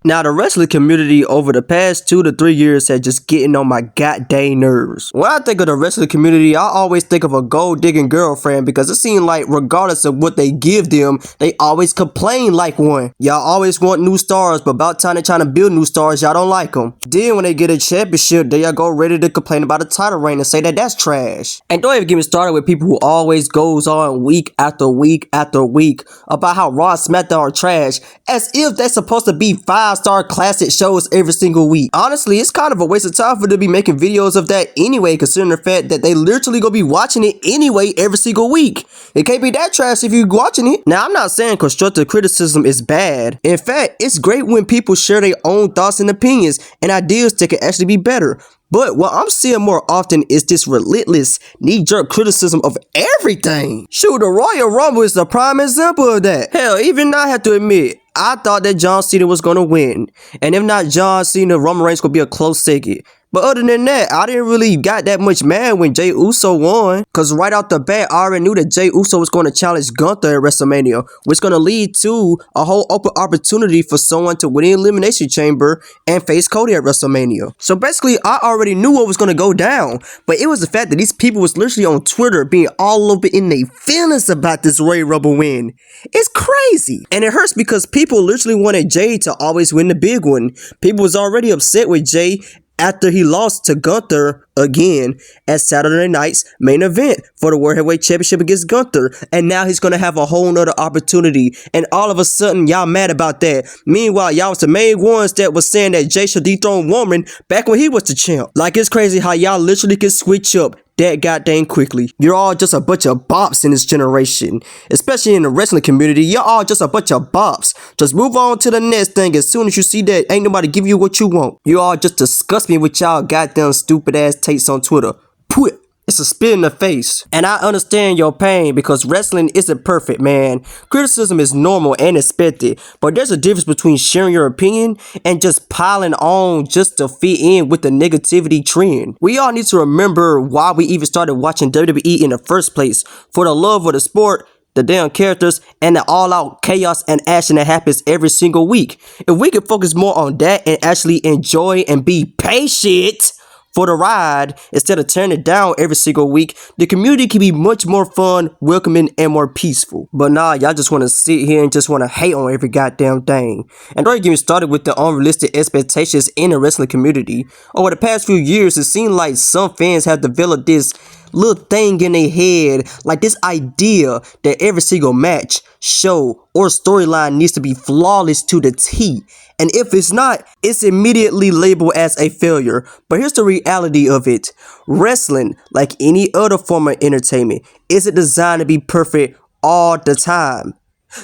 Now, the wrestling community over the past 2 to 3 years has just getting on my goddamn nerves. When I think of the wrestling community, I always think of a gold-digging girlfriend because it seems like regardless of what they give them, they always complain like one. Y'all always want new stars, but about time they trying to build new stars, y'all don't like them. Then when they get a championship, they y'all go ready to complain about a title reign and say that that's trash. And don't even get me started with people who always goes on week after week after week about how Raw and SmackDown are trash, as if they're supposed to be 5-star classic shows every single week. Honestly, it's kind of a waste of time for them to be making videos of that anyway, considering the fact that they literally gonna be watching it anyway every single week. It can't be that trash if you're watching it. Now, I'm not saying constructive criticism is bad. In fact, it's great when people share their own thoughts and opinions and ideas that can actually be better. But what I'm seeing more often is this relentless, knee-jerk criticism of everything. Shoot, the Royal Rumble is the prime example of that. Hell, even I have to admit, I thought that John Cena was going to win. And if not John Cena, Roman Reigns could be a close second. But other than that, I didn't really got that much mad when Jey Uso won. Cause right off the bat, I already knew that Jey Uso was going to challenge Gunther at WrestleMania, which is going to lead to a whole open opportunity for someone to win the Elimination Chamber and face Cody at WrestleMania. So basically, I already knew what was going to go down. But it was the fact that these people was literally on Twitter being all over in their feelings about this Royal Rumble win. It's crazy. And it hurts because people literally wanted Jey to always win the big one. People was already upset with Jey after he lost to Gunther again at Saturday night's main event for the World Heavyweight Championship against Gunther. And now he's going to have a whole nother opportunity. And all of a sudden, y'all mad about that. Meanwhile, y'all was the main ones that was saying that Jey should dethrone Roman back when he was the champ. Like, it's crazy how y'all literally can switch up that goddamn quickly. You're all just a bunch of bops in this generation. Especially in the wrestling community, you're all just a bunch of bops. Just move on to the next thing as soon as you see that ain't nobody give you what you want. You all just disgust me with y'all goddamn stupid ass takes on Twitter. Put. It's a spit in the face. And I understand your pain because wrestling isn't perfect, man. Criticism is normal and expected, but there's a difference between sharing your opinion and just piling on just to fit in with the negativity trend. We all need to remember why we even started watching WWE in the first place. For the love of the sport, the damn characters, and the all-out chaos and action that happens every single week. If we could focus more on that and actually enjoy and be patient for the ride instead of turning it down every single week, the community can be much more fun, welcoming, and more peaceful. But nah, y'all just want to sit here and just want to hate on every goddamn thing. And don't get me started with the unrealistic expectations in the wrestling community. Over the past few years, it seems like some fans have developed this little thing in their head, like this idea that every single match, show, or storyline needs to be flawless to the T. And if it's not, it's immediately labeled as a failure. But here's the reality of it. Wrestling, like any other form of entertainment, isn't designed to be perfect all the time.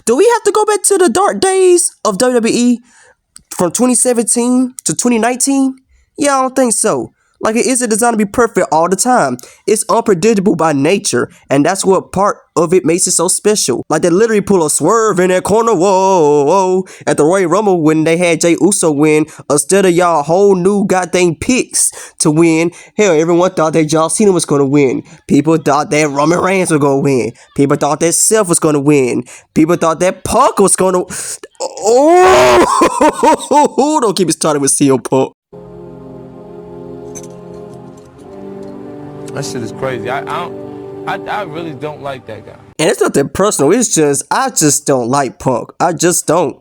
Do we have to go back to the dark days of WWE from 2017 to 2019? Yeah, I don't think so. Like, it isn't designed to be perfect all the time. It's unpredictable by nature, and that's what part of it makes it so special. Like, they literally pull a swerve in that corner, whoa, at the Royal Rumble when they had Jey Uso win, instead of y'all whole new goddamn picks to win. Hell, everyone thought that John Cena was going to win. People thought that Roman Reigns was going to win. People thought that Seth was going to win. People thought that Punk was going to... Oh, don't keep me started with CM Punk. That shit is crazy. I really don't like that guy. And it's nothing personal. It's just, I just don't like Punk. I just don't.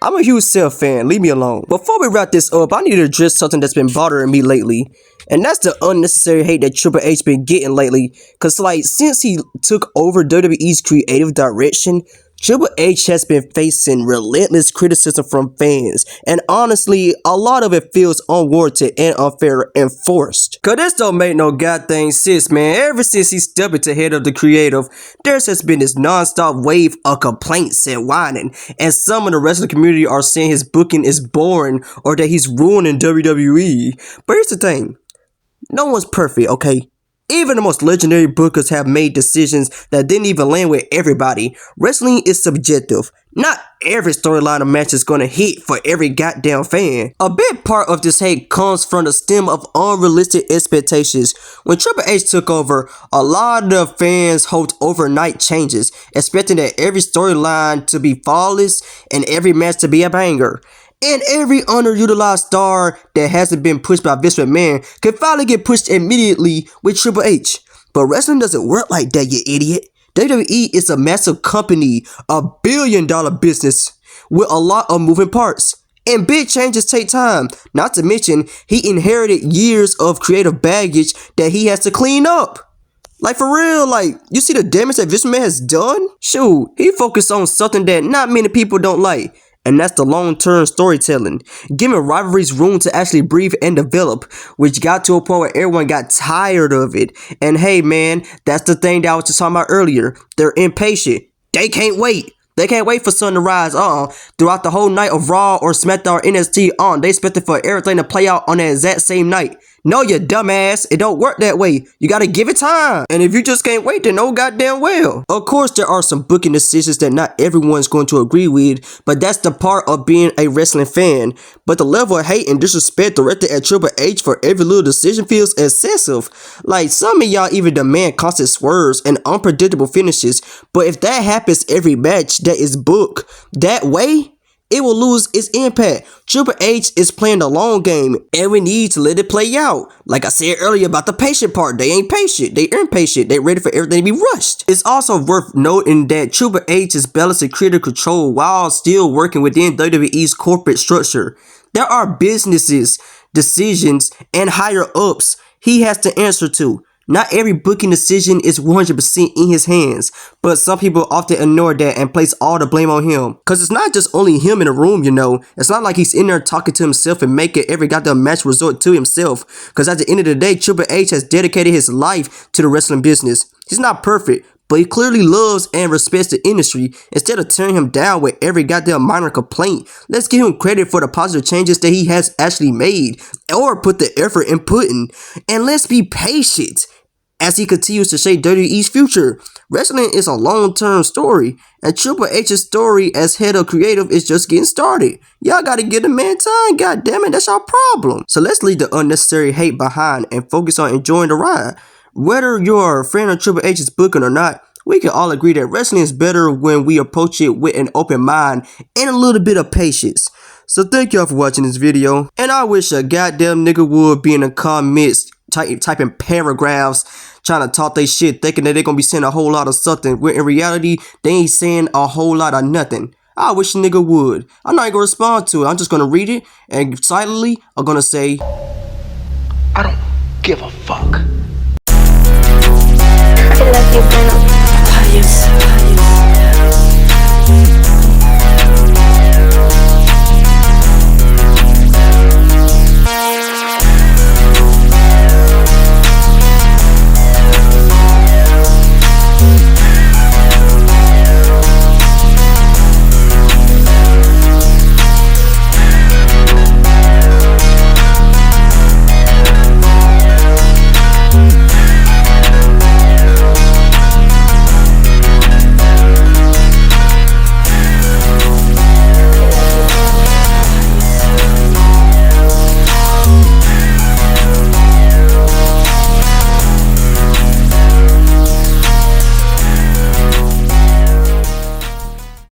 I'm a huge Seth fan. Leave me alone. Before we wrap this up, I need to address something that's been bothering me lately. And that's the unnecessary hate that Triple H been getting lately. Cause like, since he took over WWE's creative direction, Triple H has been facing relentless criticism from fans, and honestly, a lot of it feels unwarranted and unfair and forced. Cause this don't make no goddamn sense, man. Ever since he stepped into head of the creative, there's just been this non-stop wave of complaints and whining, and some of the rest of the community are saying his booking is boring or that he's ruining WWE. But here's the thing, no one's perfect, okay? Even the most legendary bookers have made decisions that didn't even land with everybody. Wrestling is subjective. Not every storyline of match is gonna hit for every goddamn fan. A big part of this hate comes from the stem of unrealistic expectations. When Triple H took over, a lot of fans hoped overnight changes, expecting that every storyline to be flawless and every match to be a banger. And every underutilized star that hasn't been pushed by Vince McMahon can finally get pushed immediately with Triple H. But wrestling doesn't work like that, you idiot. WWE is a massive company, a billion-dollar business with a lot of moving parts. And big changes take time. Not to mention, he inherited years of creative baggage that he has to clean up. Like for real, like, you see the damage that Vince McMahon has done? Shoot, he focused on something that not many people don't like. And that's the long-term storytelling, giving rivalries room to actually breathe and develop, which got to a point where everyone got tired of it. And hey man, that's the thing that I was just talking about earlier. They're impatient. They can't wait. They can't wait for sun to rise throughout the whole night of Raw or SmackDown or NXT They expected for everything to play out on that exact same night. No, you dumbass. It don't work that way. You gotta give it time. And if you just can't wait, then no goddamn well. Of course, there are some booking decisions that not everyone's going to agree with, but that's the part of being a wrestling fan. But the level of hate and disrespect directed at Triple H for every little decision feels excessive. Like, some of y'all even demand constant swerves and unpredictable finishes, but if that happens every match that is booked that way, it will lose its impact. Triple H is playing the long game, and we need to let it play out. Like I said earlier about the patient part, they ain't patient, they impatient, they ready for everything to be rushed. It's also worth noting that Triple H is balancing creative control while still working within WWE's corporate structure. There are businesses, decisions, and higher ups he has to answer to. Not every booking decision is 100% in his hands, but some people often ignore that and place all the blame on him. Cause it's not just only him in the room, you know. It's not like he's in there talking to himself and making every goddamn match resort to himself. Cause at the end of the day, Triple H has dedicated his life to the wrestling business. He's not perfect, but he clearly loves and respects the industry. Instead of tearing him down with every goddamn minor complaint, let's give him credit for the positive changes that he has actually made or put the effort in putting. And let's be patient as he continues to shape WWE's future. Wrestling is a long-term story, and Triple H's story as head of creative is just getting started. Y'all gotta give the man time, goddammit, that's our problem. So let's leave the unnecessary hate behind and focus on enjoying the ride. Whether you're a fan of Triple H's booking or not, we can all agree that wrestling is better when we approach it with an open mind and a little bit of patience. So thank y'all for watching this video, and I wish a goddamn nigga would be in the comments typing paragraphs, trying to talk they shit, thinking that they're gonna be saying a whole lot of something, when in reality, they ain't saying a whole lot of nothing. I wish a nigga would. I'm not gonna respond to it. I'm just gonna read it, and silently, I'm gonna say, I don't give a fuck. I love you, Bruno. I love you.